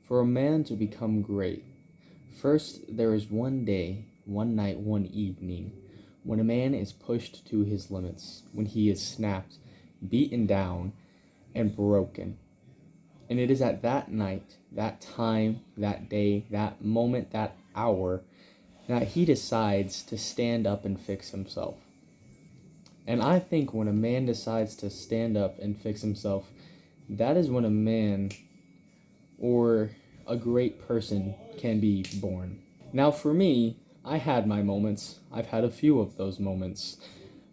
For a man to become great, first there is one day, one night, one evening, when a man is pushed to his limits, when he is snapped, beaten down, and broken. And it is at that night, that time, that day, that moment, that hour, that he decides to stand up and fix himself. And I think when a man decides to stand up and fix himself, that is when a man or a great person can be born. Now, for me, I had my moments. I've had a few of those moments.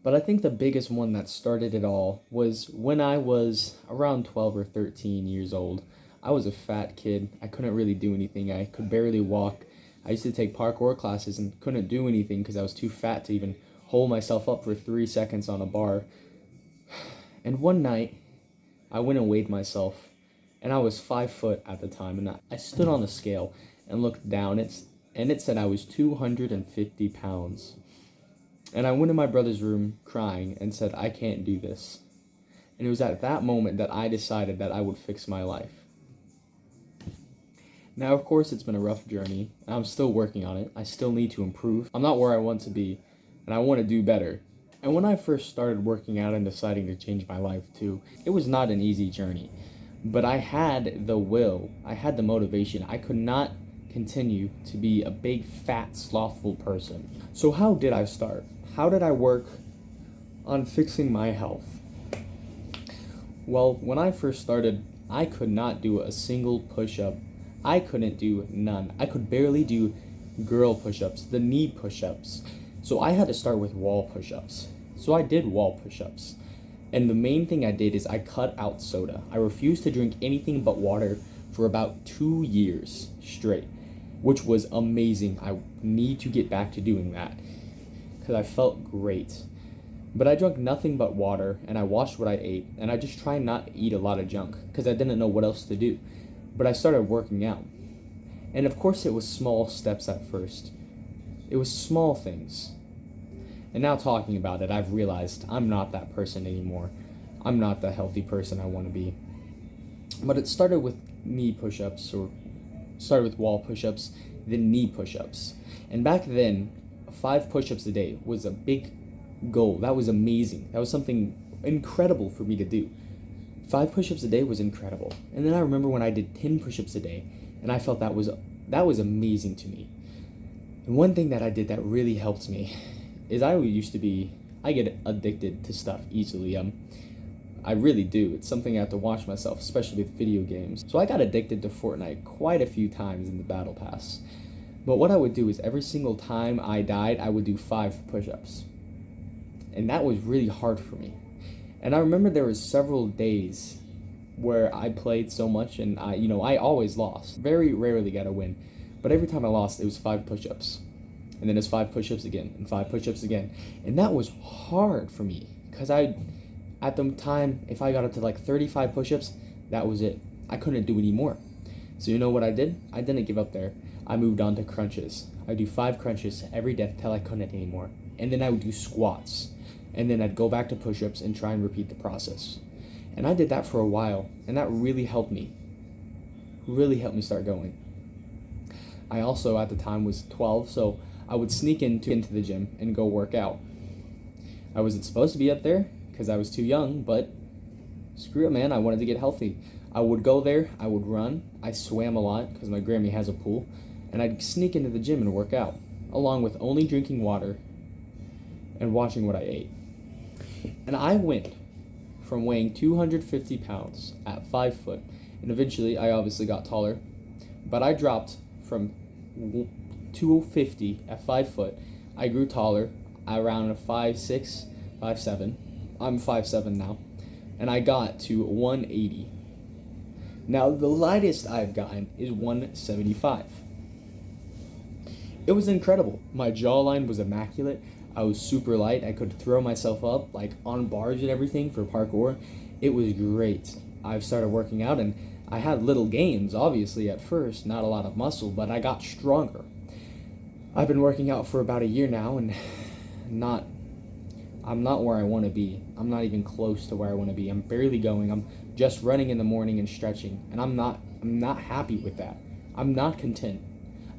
But I think the biggest one that started it all was when I was around 12 or 13 years old. I was a fat kid. I couldn't really do anything. I could barely walk. I used to take parkour classes and couldn't do anything because I was too fat to even hold myself up for 3 seconds on a bar. And one night, I went and weighed myself, and I was 5 foot at the time, and I stood on the scale and looked down, and it said I was 250 pounds. And I went in my brother's room crying and said, I can't do this. And it was at that moment that I decided that I would fix my life. Now, of course, it's been a rough journey, and I'm still working on it. I still need to improve. I'm not where I want to be, and I want to do better. And when I first started working out and deciding to change my life too, it was not an easy journey. But I had the will, I had the motivation. I could not continue to be a big, fat, slothful person. So how did I start? How did I work on fixing my health? Well, when I first started, I could not do a single push-up. I couldn't do none. I could barely do girl push-ups, the knee push-ups. So I had to start with wall push-ups. So I did wall push-ups. And the main thing I did is I cut out soda. I refused to drink anything but water for about 2 years straight, which was amazing. I need to get back to doing that because I felt great. But I drank nothing but water, and I watched what I ate, and I just tried not to eat a lot of junk because I didn't know what else to do. But I started working out. And of course it was small steps at first. It was small things. And now talking about it, I've realized I'm not that person anymore. I'm not the healthy person I want to be. But it started with knee push-ups, or started with wall push-ups, then knee push-ups. And back then, 5 push-ups a day was a big goal. That was amazing. That was something incredible for me to do. 5 push-ups a day was incredible. And then I remember when I did 10 push-ups a day, and I felt that was amazing to me. And one thing that I did that really helped me is I get addicted to stuff easily. I really do. It's something I have to watch myself, especially with video games. So I got addicted to Fortnite quite a few times in the Battle Pass. But what I would do is every single time I died, I would do 5 push-ups. And that was really hard for me. And I remember there was several days where I played so much and I always lost. Very rarely got a win. But every time I lost, it was 5 push-ups. And then it's 5 push-ups again, and 5 push-ups again. And that was hard for me, because at the time, if I got up to like 35 push-ups, that was it. I couldn't do any more. So you know what I did? I didn't give up there. I moved on to crunches. I would do 5 crunches every day until I couldn't anymore. And then I would do squats. And then I'd go back to push-ups and try and repeat the process. And I did that for a while, and that really helped me. Really helped me start going. I also, at the time, was 12, so I would sneak into the gym and go work out. I wasn't supposed to be up there because I was too young, but screw it, man. I wanted to get healthy. I would go there, I would run, I swam a lot because my Grammy has a pool, and I'd sneak into the gym and work out, along with only drinking water and watching what I ate. And I went from weighing 250 pounds at 5 foot, and eventually I obviously got taller, but I dropped from 250 at 5 foot. I grew taller, around a 5'6", 5'7". I'm 5'7" now, and I got to 180. Now the lightest I've gotten is 175. It was incredible. My jawline was immaculate. I was super light. I could throw myself up like on bars and everything for parkour. It was great. I started working out, and I had little gains, obviously, at first, not a lot of muscle, but I got stronger. I've been working out for about a year now, and I'm not where I want to be. I'm not even close to where I want to be. I'm barely going. I'm just running in the morning and stretching. And I'm not happy with that. I'm not content.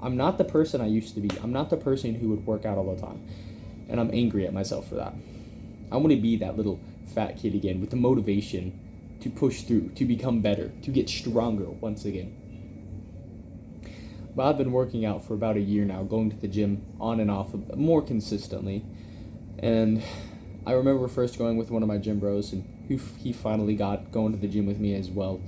I'm not the person I used to be. I'm not the person who would work out all the time. And I'm angry at myself for that. I want to be that little fat kid again with the motivation to push through, to become better, to get stronger once again. But I've been working out for about a year now, going to the gym on and off more consistently. And I remember first going with one of my gym bros, and he finally got going to the gym with me as well.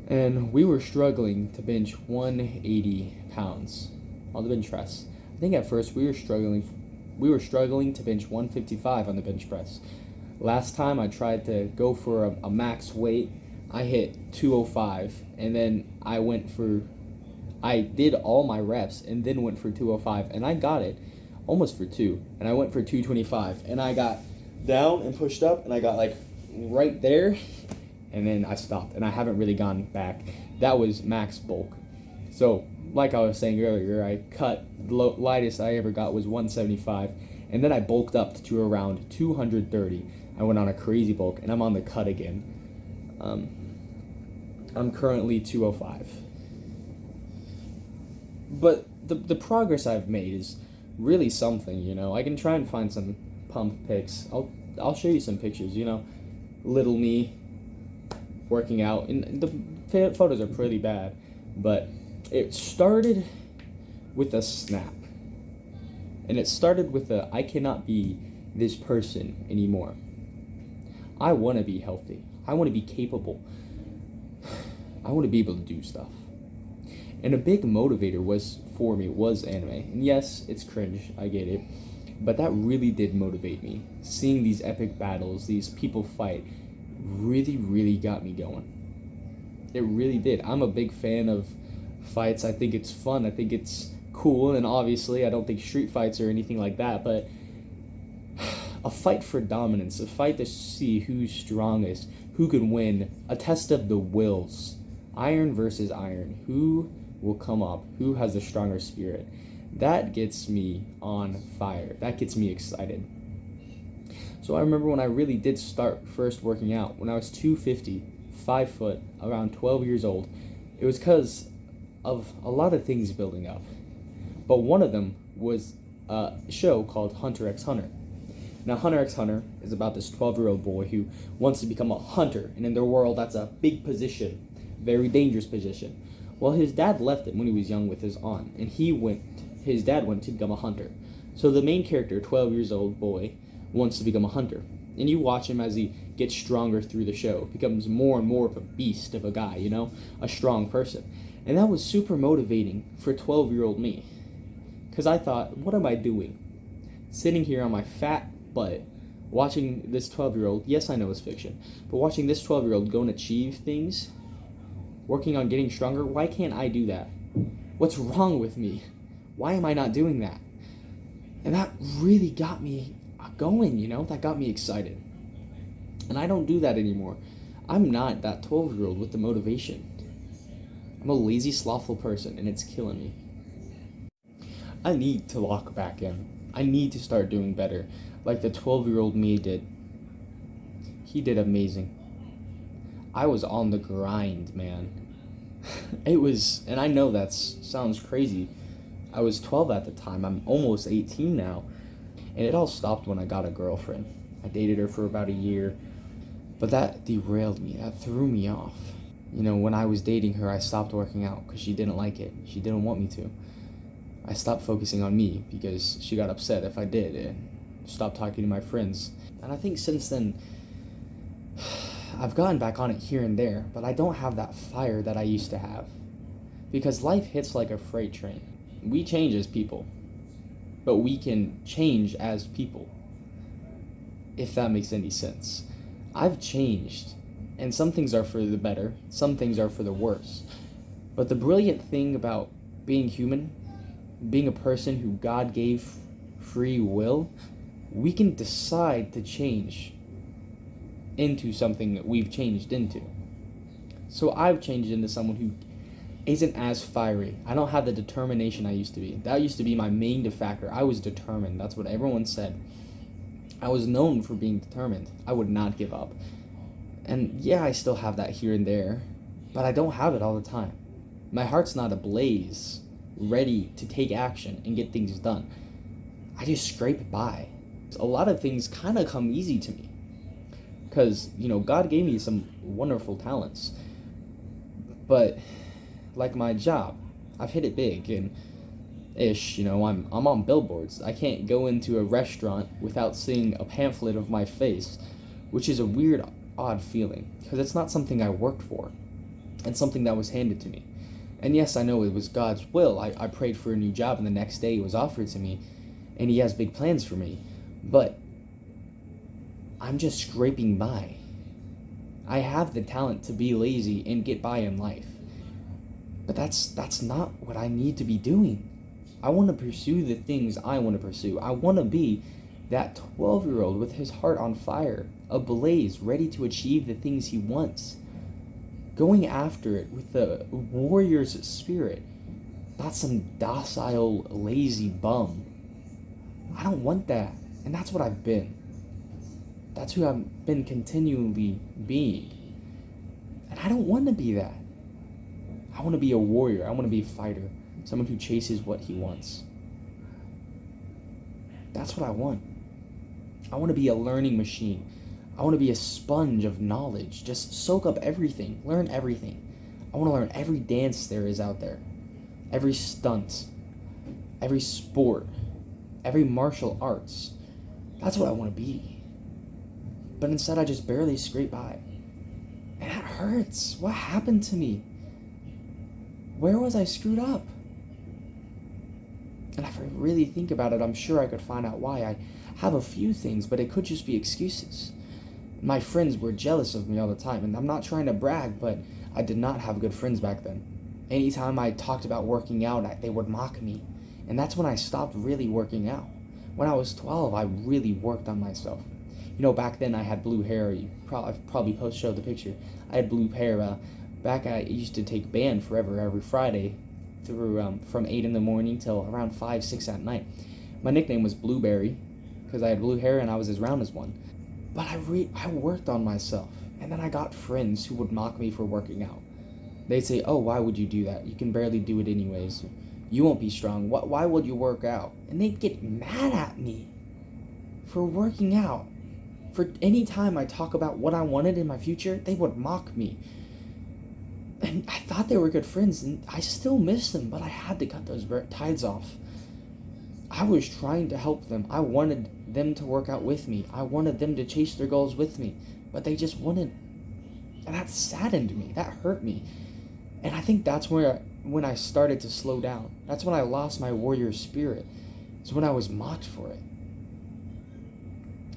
And we were struggling to bench 180 pounds on the bench press. I think at first we were struggling to bench 155 on the bench press. Last time I tried to go for a max weight, I hit 205, and then I did all my reps and then went for 205, and I got it almost for 2, and I went for 225, and I got down and pushed up, and I got like right there, and then I stopped, and I haven't really gone back. That was max bulk. So like I was saying earlier, I cut, the lightest I ever got was 175, and then I bulked up to around 230. I went on a crazy bulk, and I'm on the cut again. I'm currently 205. But the progress I've made is really something, you know. I can try and find some pump pics. I'll show you some pictures, you know. Little me working out, and the photos are pretty bad, but it started with a snap. And it started with I cannot be this person anymore. I want to be healthy. I want to be capable. I want to be able to do stuff. And a big motivator for me was anime. And yes, it's cringe, I get it. But that really did motivate me. Seeing these epic battles, these people fight, really, really got me going. It really did. I'm a big fan of fights. I think it's fun. I think it's cool. And obviously, I don't think street fights or anything like that. But a fight for dominance, a fight to see who's strongest, who can win, a test of the wills. Iron versus iron. Who will come up? Who has the stronger spirit? That gets me on fire. That gets me excited. So I remember when I really did start first working out, when I was 250, 5 foot, around 12 years old, it was because of a lot of things building up. But one of them was a show called Hunter x Hunter. Now, Hunter x Hunter is about this 12-year-old boy who wants to become a hunter, and in their world, that's a big position, very dangerous position. Well, his dad left him when he was young with his aunt, and his dad went to become a hunter. So the main character, 12 years old boy, wants to become a hunter. And you watch him as he gets stronger through the show, becomes more and more of a beast of a guy, you know, a strong person. And that was super motivating for 12-year-old me. Because I thought, what am I doing? Sitting here on my fat butt, watching this 12-year-old, yes, I know it's fiction, but watching this 12-year-old go and achieve things, working on getting stronger, why can't I do that? What's wrong with me? Why am I not doing that? And that really got me going, you know? That got me excited. And I don't do that anymore. I'm not that 12-year-old with the motivation. I'm a lazy, slothful person, and it's killing me. I need to lock back in. I need to start doing better, like the 12-year-old me did. He did amazing. I was on the grind, man. It was, and I know that sounds crazy. I was 12 at the time. I'm almost 18 now. And it all stopped when I got a girlfriend. I dated her for about a year, but that derailed me. That threw me off. You know, when I was dating her, I stopped working out because she didn't like it. She didn't want me to. I stopped focusing on me because she got upset if I did and stopped talking to my friends. And I think since then, I've gotten back on it here and there, but I don't have that fire that I used to have. Because life hits like a freight train. We change as people, but we can change as people, if that makes any sense. I've changed, and some things are for the better, some things are for the worse. But the brilliant thing about being human, being a person who God gave free will, we can decide to change into something that we've changed into. So I've changed into someone who isn't as fiery. I don't have the determination I used to be. That used to be my main factor. I was determined. That's what everyone said. I was known for being determined. I would not give up. And yeah, I still have that here and there, but I don't have it all the time. My heart's not ablaze, ready to take action and get things done. I just scrape by. A lot of things kind of come easy to me because, God gave me some wonderful talents. But like my job, I've hit it big and I'm on billboards. I can't go into a restaurant without seeing a pamphlet of my face, which is a weird, odd feeling because it's not something I worked for. It's something that was handed to me. And yes, I know it was God's will. I prayed for a new job, and the next day it was offered to me, and He has big plans for me. But I'm just scraping by. I have the talent to be lazy and get by in life. But that's not what I need to be doing. I want to pursue the things I want to pursue. I want to be that 12-year-old with his heart on fire, ablaze, ready to achieve the things he wants. Going after it with the warrior's spirit, not some docile, lazy bum. I don't want that. And that's what I've been. That's who I've been continually being. And I don't want to be that. I want to be a warrior. I want to be a fighter. Someone who chases what he wants. That's what I want. I want to be a learning machine. I want to be a sponge of knowledge. Just soak up everything. Learn everything. I want to learn every dance there is out there. Every stunt. Every sport. Every martial arts. That's what I want to be. But instead I just barely scrape by. And that hurts. What happened to me? Where was I screwed up? And if I really think about it, I'm sure I could find out why. I have a few things, but it could just be excuses. My friends were jealous of me all the time, and I'm not trying to brag, but I did not have good friends back then. Anytime I talked about working out, they would mock me. And that's when I stopped really working out. When I was 12, I really worked on myself. Back then I had blue hair. I've probably showed the picture. I had blue hair. Back I used to take band forever every Friday through from 8 in the morning till around 5, 6 at night. My nickname was Blueberry because I had blue hair and I was as round as one. But I worked on myself, and then I got friends who would mock me for working out. They'd say, "Oh, why would you do that? You can barely do it anyways. You won't be strong. Why would you work out?" And they'd get mad at me for working out. For any time I talk about what I wanted in my future, they would mock me. And I thought they were good friends, and I still miss them, but I had to cut those ties off. I was trying to help them. I wanted them to work out with me. I wanted them to chase their goals with me, but they just wouldn't. And that saddened me. That hurt me. And I think that's when I started to slow down. That's when I lost my warrior spirit. It's when I was mocked for it.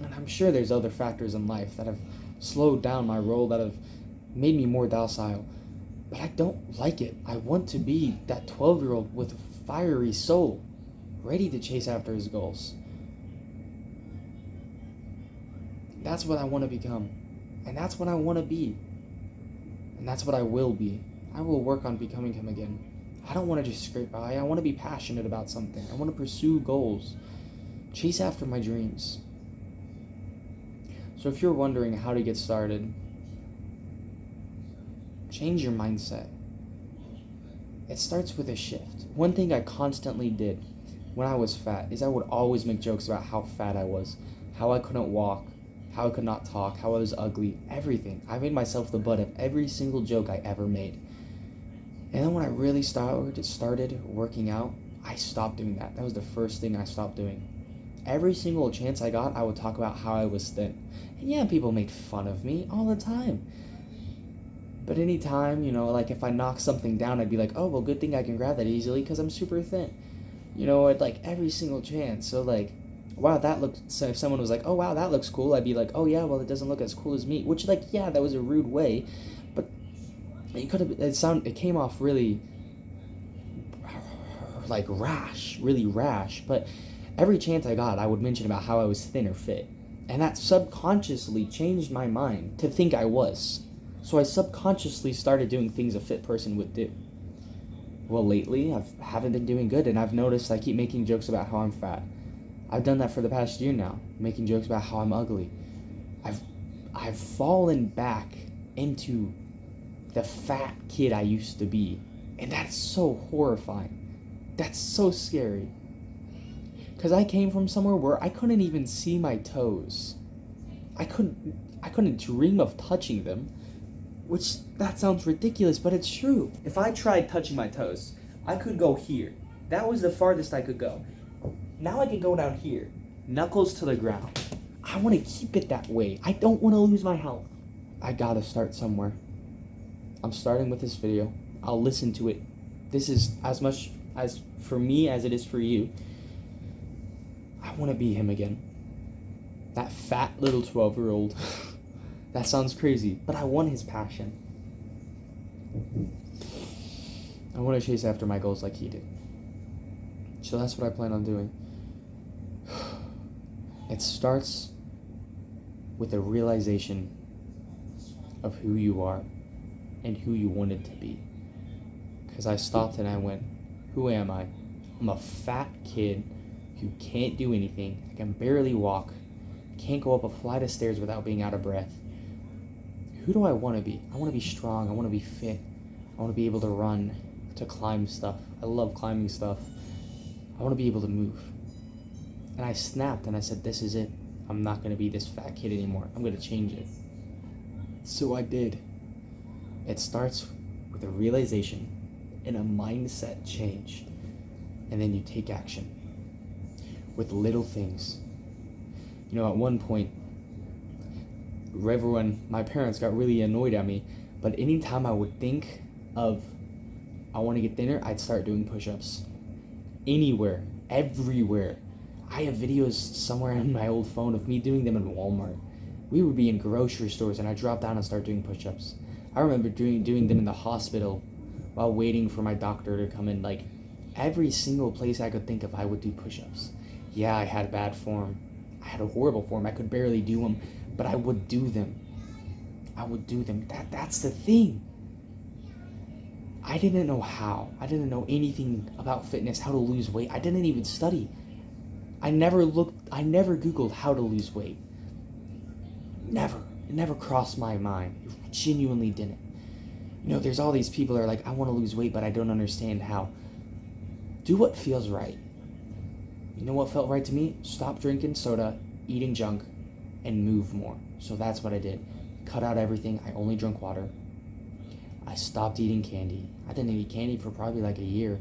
And I'm sure there's other factors in life that have slowed down my role, that have made me more docile. But I don't like it. I want to be that 12-year-old with a fiery soul, ready to chase after his goals. That's what I want to become. And that's what I want to be. And that's what I will be. I will work on becoming him again. I don't want to just scrape by. I want to be passionate about something. I want to pursue goals. Chase after my dreams. So if you're wondering how to get started, change your mindset. It starts with a shift. One thing I constantly did when I was fat is I would always make jokes about how fat I was, how I couldn't walk, how I could not talk, how I was ugly, everything. I made myself the butt of every single joke I ever made. And then when I really started working out, I stopped doing that. That was the first thing I stopped doing. Every single chance I got, I would talk about how I was thin. And yeah, people made fun of me all the time. But anytime, like if I knocked something down, I'd be like, oh, well, good thing I can grab that easily because I'm super thin. At like every single chance. So like, wow, so if someone was like, oh, wow, that looks cool, I'd be like, oh, yeah, well, it doesn't look as cool as me. Which, like, yeah, that was a rude way. But it came off really, like, really rash. But every chance I got, I would mention about how I was thin or fit. And that subconsciously changed my mind to think I was. So I subconsciously started doing things a fit person would do. Well, lately, I haven't been doing good, and I've noticed I keep making jokes about how I'm fat. I've done that for the past year now, making jokes about how I'm ugly. I've fallen back into the fat kid I used to be. And that's so horrifying. That's so scary. Because I came from somewhere where I couldn't even see my toes. I couldn't dream of touching them. Which, that sounds ridiculous, but it's true. If I tried touching my toes, I could go here. That was the farthest I could go. Now I can go down here. Knuckles to the ground. I want to keep it that way. I don't want to lose my health. I gotta start somewhere. I'm starting with this video. I'll listen to it. This is as much as for me as it is for you. I want to be him again. That fat little 12-year-old. That sounds crazy, but I want his passion. I want to chase after my goals like he did. So that's what I plan on doing. It starts with a realization of who you are and who you wanted to be. Because I stopped and I went, who am I? I'm a fat kid who can't do anything. I can barely walk. Can't go up a flight of stairs without being out of breath. Who do I want to be? I want to be strong. I want to be fit. I want to be able to run, to climb stuff. I love climbing stuff. I want to be able to move. And I snapped and I said, this is it. I'm not going to be this fat kid anymore. I'm going to change it. So I did. It starts with a realization and a mindset change. And then you take action with little things. You know, at one point, my parents got really annoyed at me, but anytime I would think of, I want to get thinner, I'd start doing push-ups. Anywhere, everywhere. I have videos somewhere in my old phone of me doing them in Walmart. We would be in grocery stores and I'd drop down and start doing push-ups. I remember doing them in the hospital while waiting for my doctor to come in. Like, every single place I could think of, I would do push-ups. Yeah, I had bad form. I had a horrible form. I could barely do them, but I would do them. That's the thing. I didn't know how. I didn't know anything about fitness, how to lose weight. I didn't even study. I never Googled how to lose weight. Never. It never crossed my mind. It genuinely didn't. You know, there's all these people that are like, I want to lose weight, but I don't understand how. Do what feels right. You know what felt right to me? Stop drinking soda, eating junk, and move more. So that's what I did. Cut out everything. I only drank water. I stopped eating candy. I didn't eat candy for probably like a year.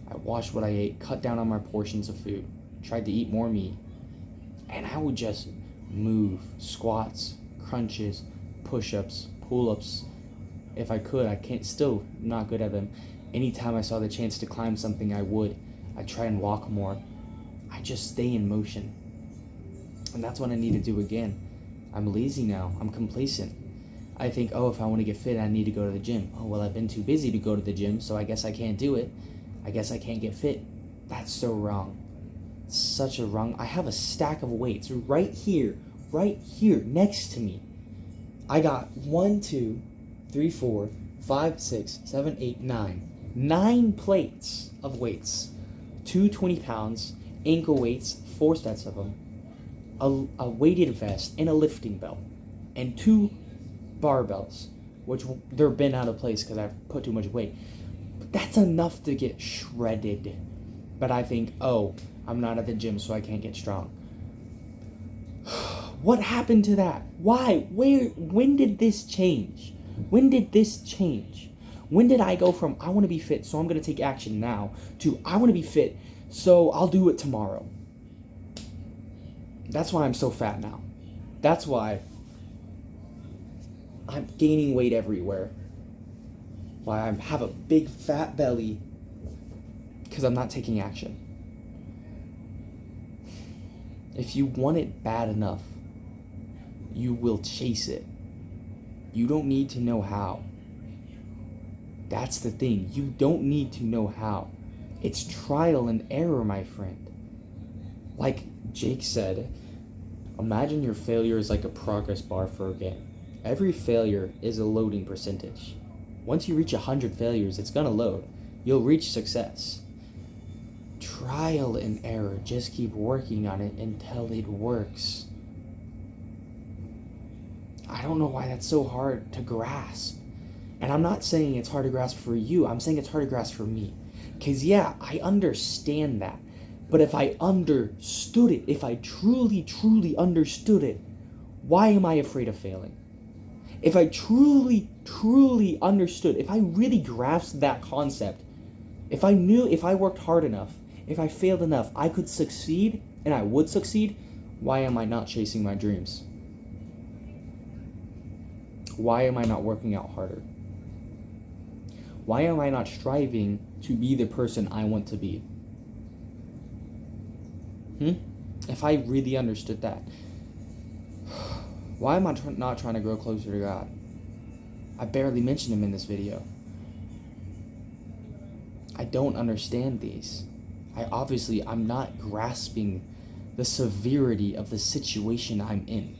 I watched what I ate, cut down on my portions of food, tried to eat more meat. And I would just move. Squats, crunches, push-ups, pull-ups. If I could, still not good at them. Anytime I saw the chance to climb something, I would. I'd try and walk more. I just stay in motion. And that's what I need to do again. I'm lazy now. I'm complacent. I think, if I want to get fit, I need to go to the gym. Oh, well, I've been too busy to go to the gym, so I guess I can't do it. I guess I can't get fit. That's so wrong. Such a wrong. I have a stack of weights right here, next to me. I got 1, 2, 3, 4, 5, 6, 7, 8, 9. 9 plates of weights. 2 20 pounds, ankle weights, 4 sets of them, a weighted vest, and a lifting belt, and 2 barbells, which they're been out of place because I've put too much weight. But that's enough to get shredded. But I think, I'm not at the gym, so I can't get strong. What happened to that? Why? When did this change? When did I go from, I want to be fit, so I'm going to take action now, to, I want to be fit, so I'll do it tomorrow? That's why I'm so fat now. That's why I'm gaining weight everywhere. Why I have a big fat belly. Because I'm not taking action. If you want it bad enough, you will chase it. You don't need to know how. That's the thing. You don't need to know how. It's trial and error, my friend. Like Jake said, imagine your failure is like a progress bar for a game. Every failure is a loading percentage. Once you reach 100 failures, it's gonna load. You'll reach success. Trial and error. Just keep working on it until it works. I don't know why that's so hard to grasp. And I'm not saying it's hard to grasp for you. I'm saying it's hard to grasp for me. Because, yeah, I understand that. But if I understood it, if I truly, truly understood it, why am I afraid of failing? If I truly, truly understood, if I really grasped that concept, if I knew if I worked hard enough, if I failed enough, I could succeed and I would succeed, why am I not chasing my dreams? Why am I not working out harder? Why am I not striving to be the person I want to be? If I really understood that, why am I not trying to grow closer to God? I barely mentioned him in this video. I don't understand these. I'm not grasping the severity of the situation I'm in.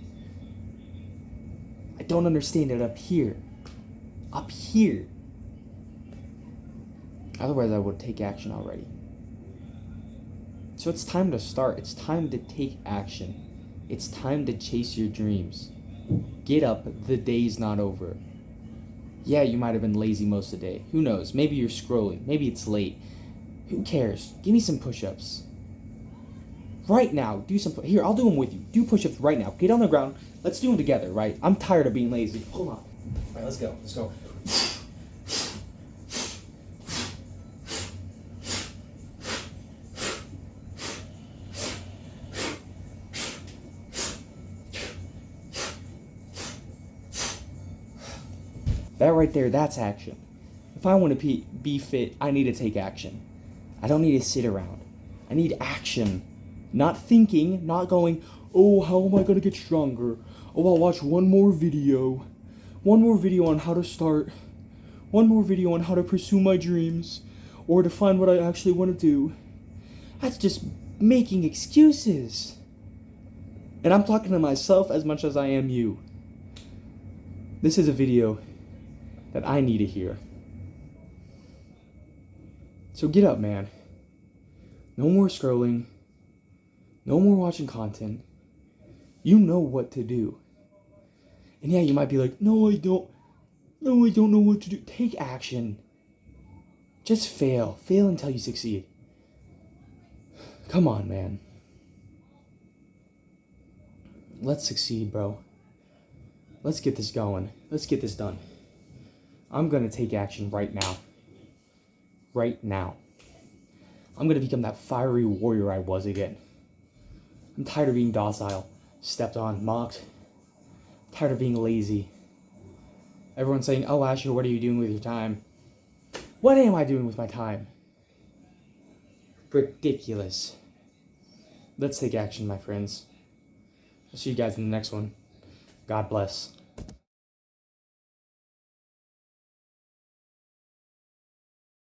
I don't understand it up here. Up here. Otherwise, I would take action already. So it's time to start. It's time to take action. It's time to chase your dreams. Get up. The day's not over. Yeah, you might have been lazy most of the day. Who knows? Maybe you're scrolling. Maybe it's late. Who cares? Give me some push-ups. Right now, do some... Here, I'll do them with you. Do push-ups right now. Get on the ground. Let's do them together, right? I'm tired of being lazy. Hold on. All right, let's go. Let's go. That right there, that's action. If I want to be fit, I need to take action. I don't need to sit around. I need action. Not thinking, not going, oh, how am I going to get stronger? Oh, I'll watch one more video. One more video on how to start. One more video on how to pursue my dreams. Or to find what I actually want to do. That's just making excuses. And I'm talking to myself as much as I am you. This is a video that I need to hear. So get up, man. No more scrolling. No more watching content. You know what to do. And yeah, you might be like, no, I don't. No, I don't know what to do. Take action. Just fail. Fail until you succeed. Come on, man. Let's succeed, bro. Let's get this going. Let's get this done. I'm going to take action right now. Right now. I'm going to become that fiery warrior I was again. I'm tired of being docile, stepped on, mocked. Tired of being lazy. Everyone's saying, oh, Asher, what are you doing with your time? What am I doing with my time? Ridiculous. Let's take action, my friends. I'll see you guys in the next one. God bless.